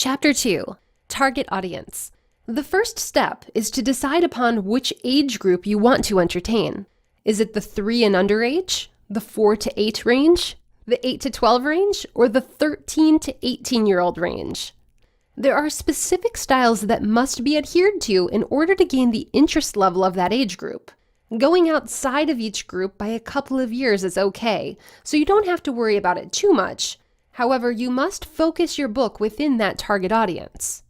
Chapter 2. Target Audience. The first step is to decide upon which age group you want to entertain. Is it the 3 and under age, the 4 to 8 range, the 8 to 12 range, or the 13 to 18-year-old range? There are specific styles that must be adhered to in order to gain the interest level of that age group. Going outside of each group by a couple of years is okay, so you don't have to worry about it too much. However, you must focus your book within that target audience.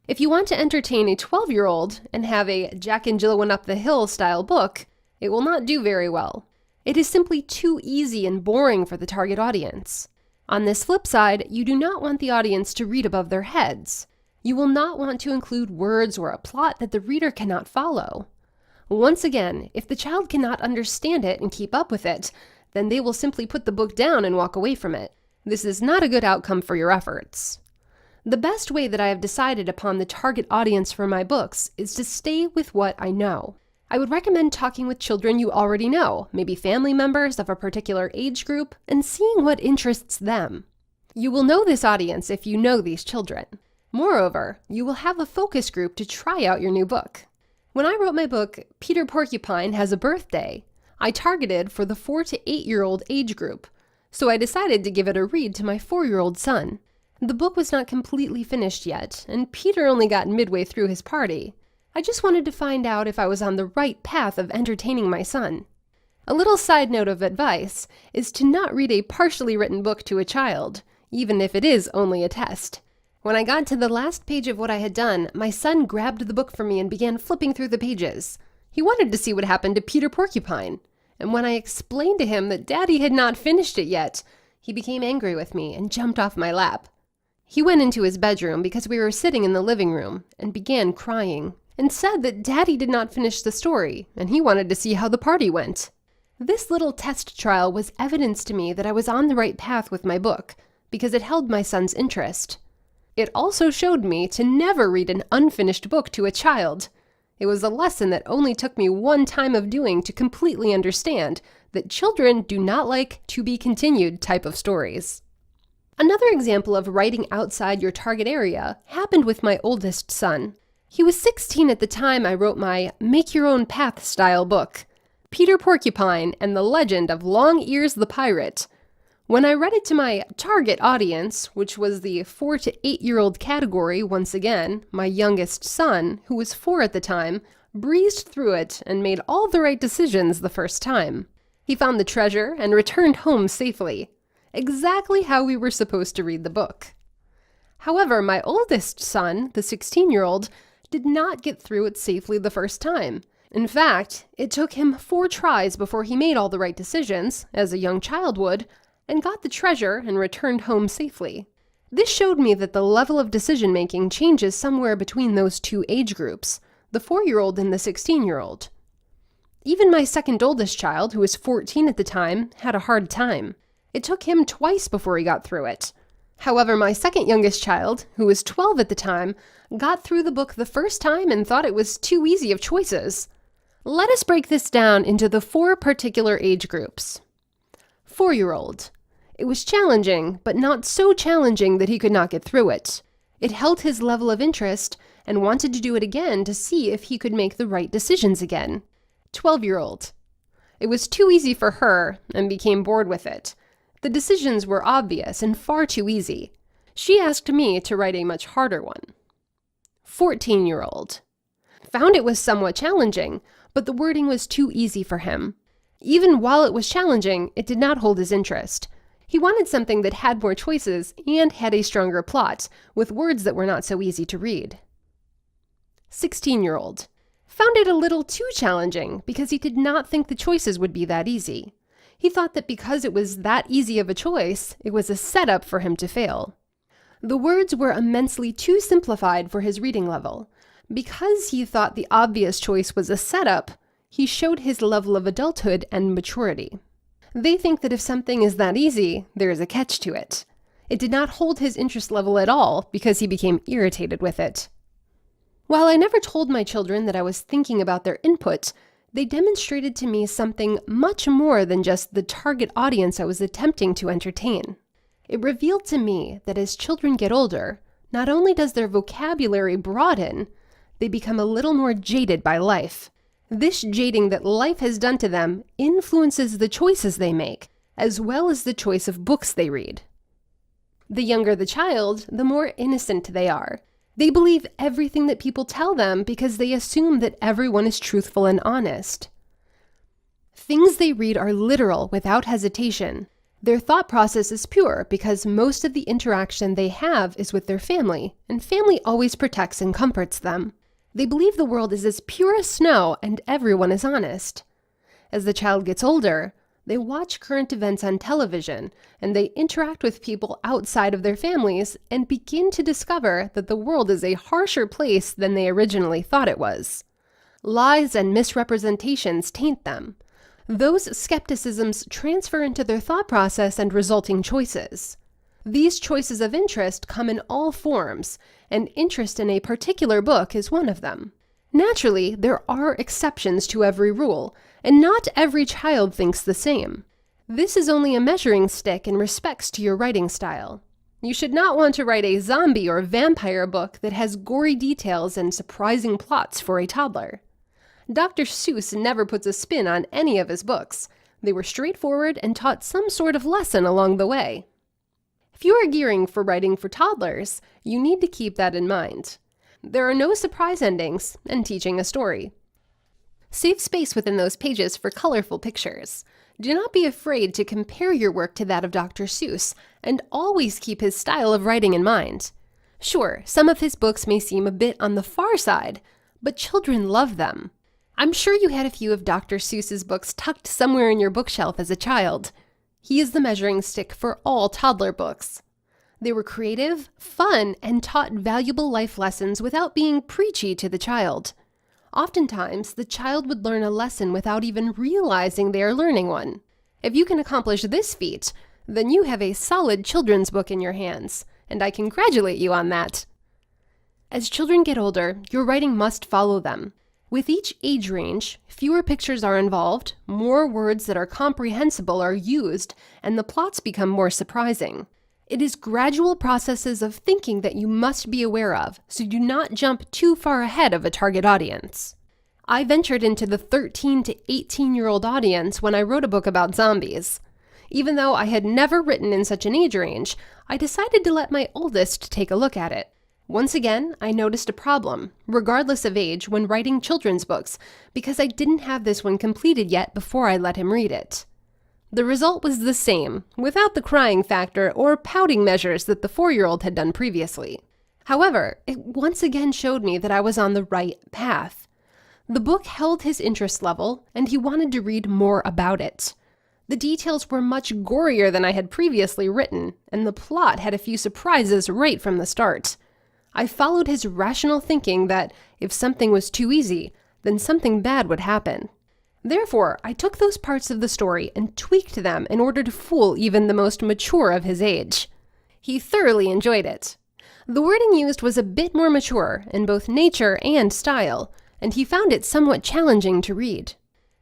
If you want to entertain a 12-year-old and have a Jack and Jill went up the hill style book, it will not do very well. It is simply too easy and boring for the target audience. On this flip side, you do not want the audience to read above their heads. You will not want to include words or a plot that the reader cannot follow. Once again, if the child cannot understand it and keep up with it, then they will simply put the book down and walk away from it. This is not a good outcome for your efforts. The best way that I have decided upon the target audience for my books is to stay with what I know. I would recommend talking with children you already know, maybe family members of a particular age group, and seeing what interests them. You will know this audience if you know these children. Moreover, you will have a focus group to try out your new book. When I wrote my book, Peter Porcupine Has a Birthday, I targeted for the 4 to 8-year-old age group, so I decided to give it a read to my 4-year-old son. The book was not completely finished yet, and Peter only got midway through his party. I just wanted to find out if I was on the right path of entertaining my son. A little side note of advice is to not read a partially written book to a child, even if it is only a test. When I got to the last page of what I had done, my son grabbed the book from me and began flipping through the pages. He wanted to see what happened to Peter Porcupine, and when I explained to him that Daddy had not finished it yet, he became angry with me and jumped off my lap. He went into his bedroom because we were sitting in the living room and began crying and said that Daddy did not finish the story and he wanted to see how the party went. This little test trial was evidence to me that I was on the right path with my book because it held my son's interest. It also showed me to never read an unfinished book to a child. It was a lesson that only took me one time of doing to completely understand that children do not like to be continued type of stories. Another example of writing outside your target area happened with my oldest son. He was 16 at the time I wrote my Make Your Own Path style book, Peter Porcupine and the Legend of Long Ears the Pirate. When I read it to my target audience, which was the 4 to 8-year-old category once again, my youngest son, who was 4 at the time, breezed through it and made all the right decisions the first time. He found the treasure and returned home safely. Exactly how we were supposed to read the book. However, my oldest son, the 16-year-old, did not get through it safely the first time. In fact, it took him 4 tries before he made all the right decisions, as a young child would, and got the treasure and returned home safely. This showed me that the level of decision-making changes somewhere between those two age groups, the 4-year-old and the 16-year-old. Even my second oldest child, who was 14 at the time, had a hard time. It took him twice before he got through it. However, my second youngest child, who was 12 at the time, got through the book the first time and thought it was too easy of choices. Let us break this down into the 4 particular age groups. 4-year-old. It was challenging, but not so challenging that he could not get through it. It held his level of interest and wanted to do it again to see if he could make the right decisions again. 12-year-old. It was too easy for her and became bored with it. The decisions were obvious and far too easy. She asked me to write a much harder one. 14-year-old. Found it was somewhat challenging, but the wording was too easy for him. Even while it was challenging, it did not hold his interest. He wanted something that had more choices and had a stronger plot, with words that were not so easy to read. 16-year-old. Found it a little too challenging because he did not think the choices would be that easy. He thought that because it was that easy of a choice, it was a setup for him to fail. The words were immensely too simplified for his reading level. Because he thought the obvious choice was a setup, he showed his level of adulthood and maturity. They think that if something is that easy, there is a catch to it. It did not hold his interest level at all because he became irritated with it. While I never told my children that I was thinking about their input, they demonstrated to me something much more than just the target audience I was attempting to entertain. It revealed to me that as children get older, not only does their vocabulary broaden, they become a little more jaded by life. This jading that life has done to them influences the choices they make, as well as the choice of books they read. The younger the child, the more innocent they are. They believe everything that people tell them because they assume that everyone is truthful and honest. Things they read are literal without hesitation. Their thought process is pure because most of the interaction they have is with their family, and family always protects and comforts them. They believe the world is as pure as snow and everyone is honest. As the child gets older, they watch current events on television, and they interact with people outside of their families and begin to discover that the world is a harsher place than they originally thought it was. Lies and misrepresentations taint them. Those skepticisms transfer into their thought process and resulting choices. These choices of interest come in all forms, and interest in a particular book is one of them. Naturally, there are exceptions to every rule, and not every child thinks the same. This is only a measuring stick in respects to your writing style. You should not want to write a zombie or vampire book that has gory details and surprising plots for a toddler. Dr. Seuss never puts a spin on any of his books. They were straightforward and taught some sort of lesson along the way. If you are gearing for writing for toddlers, you need to keep that in mind. There are no surprise endings and teaching a story. Save space within those pages for colorful pictures. Do not be afraid to compare your work to that of Dr. Seuss, and always keep his style of writing in mind. Sure, some of his books may seem a bit on the far side, but children love them. I'm sure you had a few of Dr. Seuss's books tucked somewhere in your bookshelf as a child. He is the measuring stick for all toddler books. They were creative, fun, and taught valuable life lessons without being preachy to the child. Oftentimes, the child would learn a lesson without even realizing they are learning one. If you can accomplish this feat, then you have a solid children's book in your hands, and I congratulate you on that. As children get older, your writing must follow them. With each age range, fewer pictures are involved, more words that are comprehensible are used, and the plots become more surprising. It is gradual processes of thinking that you must be aware of, so do not jump too far ahead of a target audience. I ventured into the 13 to 18-year-old audience when I wrote a book about zombies. Even though I had never written in such an age range, I decided to let my oldest take a look at it. Once again, I noticed a problem, regardless of age, when writing children's books, because I didn't have this one completed yet before I let him read it. The result was the same, without the crying factor or pouting measures that the 4-year-old had done previously. However, it once again showed me that I was on the right path. The book held his interest level, and he wanted to read more about it. The details were much gorier than I had previously written, and the plot had a few surprises right from the start. I followed his rational thinking that if something was too easy, then something bad would happen. Therefore, I took those parts of the story and tweaked them in order to fool even the most mature of his age. He thoroughly enjoyed it. The wording used was a bit more mature in both nature and style, and he found it somewhat challenging to read.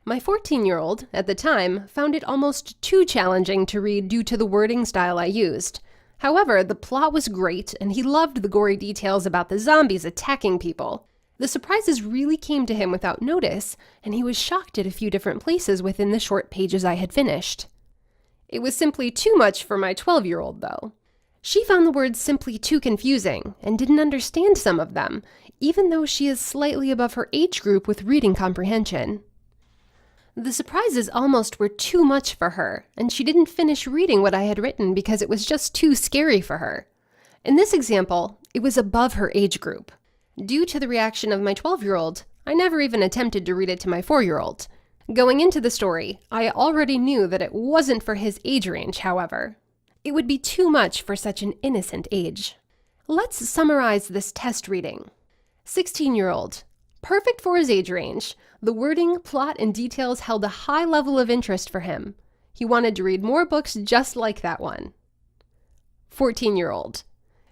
My 14-year-old, at the time, found it almost too challenging to read due to the wording style I used. However, the plot was great, and he loved the gory details about the zombies attacking people. The surprises really came to him without notice, and he was shocked at a few different places within the short pages I had finished. It was simply too much for my 12-year-old, though. She found the words simply too confusing, and didn't understand some of them, even though she is slightly above her age group with reading comprehension. The surprises almost were too much for her, and she didn't finish reading what I had written because it was just too scary for her. In this example, it was above her age group. Due to the reaction of my 12-year-old, I never even attempted to read it to my 4-year-old. Going into the story, I already knew that it wasn't for his age range, however. It would be too much for such an innocent age. Let's summarize this test reading. 16-year-old. Perfect for his age range. The wording, plot, and details held a high level of interest for him. He wanted to read more books just like that one. 14-year-old.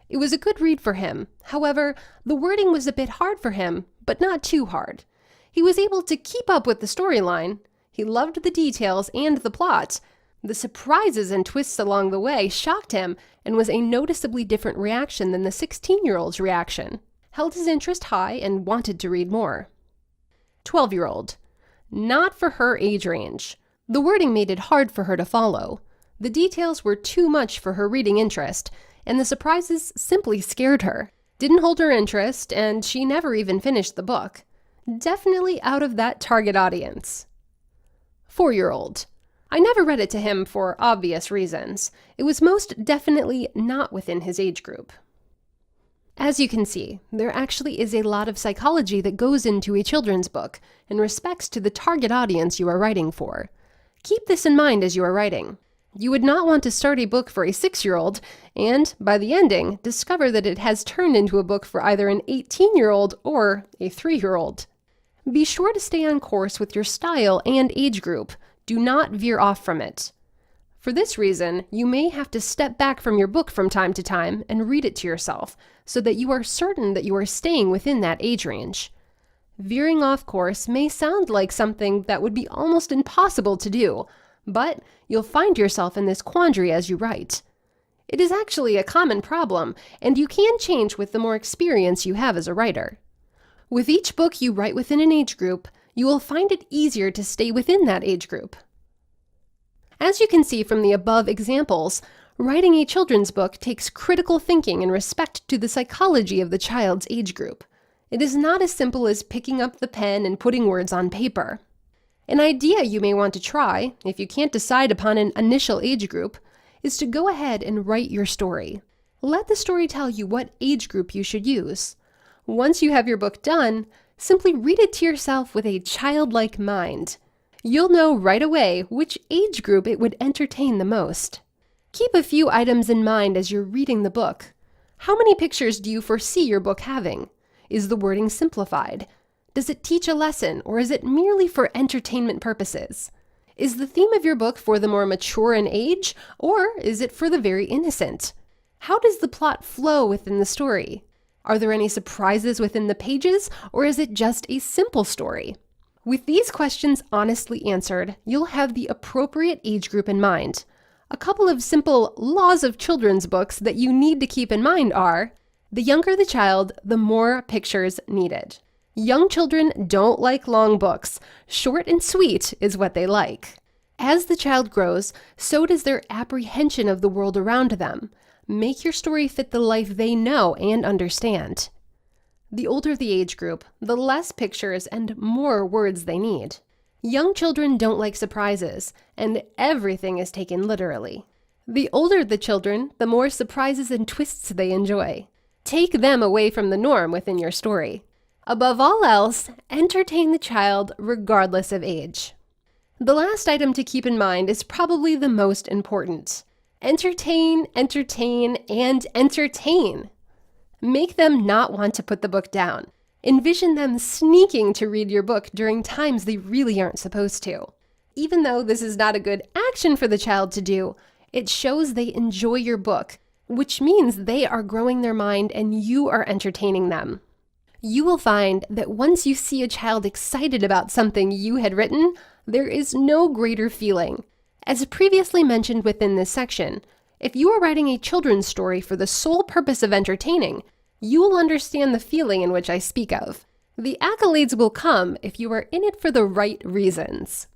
It was a good read for him. However, the wording was a bit hard for him, but not too hard. He was able to keep up with the storyline. He loved the details and the plot, The surprises and twists along the way shocked him and was a noticeably different reaction than the 16-year-old's reaction. Held his interest high and wanted to read more. 12-year-old. Not for her age range. The wording made it hard for her to follow. The details were too much for her reading interest, and the surprises simply scared her. Didn't hold her interest, and she never even finished the book. Definitely out of that target audience. 4-year-old. I never read it to him for obvious reasons. It was most definitely not within his age group. As you can see, there actually is a lot of psychology that goes into a children's book in respects to the target audience you are writing for. Keep this in mind as you are writing. You would not want to start a book for a 6-year-old and, by the ending, discover that it has turned into a book for either an 18-year-old or a 3-year-old. Be sure to stay on course with your style and age group. Do not veer off from it. For this reason, you may have to step back from your book from time to time and read it to yourself so that you are certain that you are staying within that age range. Veering off course may sound like something that would be almost impossible to do, but you'll find yourself in this quandary as you write. It is actually a common problem, and you can change with the more experience you have as a writer. With each book you write within an age group, you will find it easier to stay within that age group. As you can see from the above examples, writing a children's book takes critical thinking in respect to the psychology of the child's age group. It is not as simple as picking up the pen and putting words on paper. An idea you may want to try, if you can't decide upon an initial age group, is to go ahead and write your story. Let the story tell you what age group you should use. Once you have your book done, simply read it to yourself with a childlike mind. You'll know right away which age group it would entertain the most. Keep a few items in mind as you're reading the book. How many pictures do you foresee your book having? Is the wording simplified? Does it teach a lesson, or is it merely for entertainment purposes? Is the theme of your book for the more mature in age, or is it for the very innocent? How does the plot flow within the story? Are there any surprises within the pages, or is it just a simple story? With these questions honestly answered, you'll have the appropriate age group in mind. A couple of simple laws of children's books that you need to keep in mind are: the younger the child, the more pictures needed. Young children don't like long books. Short and sweet is what they like. As the child grows, so does their apprehension of the world around them. Make your story fit the life they know and understand. The older the age group, the less pictures and more words they need. Young children don't like surprises, and everything is taken literally. The older the children, the more surprises and twists they enjoy. Take them away from the norm within your story. Above all else, entertain the child regardless of age. The last item to keep in mind is probably the most important. Entertain, entertain, and entertain. Make them not want to put the book down. Envision them sneaking to read your book during times they really aren't supposed to. Even though this is not a good action for the child to do, it shows they enjoy your book, which means they are growing their mind and you are entertaining them. You will find that once you see a child excited about something you had written, there is no greater feeling. As previously mentioned within this section, if you are writing a children's story for the sole purpose of entertaining, you will understand the feeling in which I speak of. The accolades will come if you are in it for the right reasons.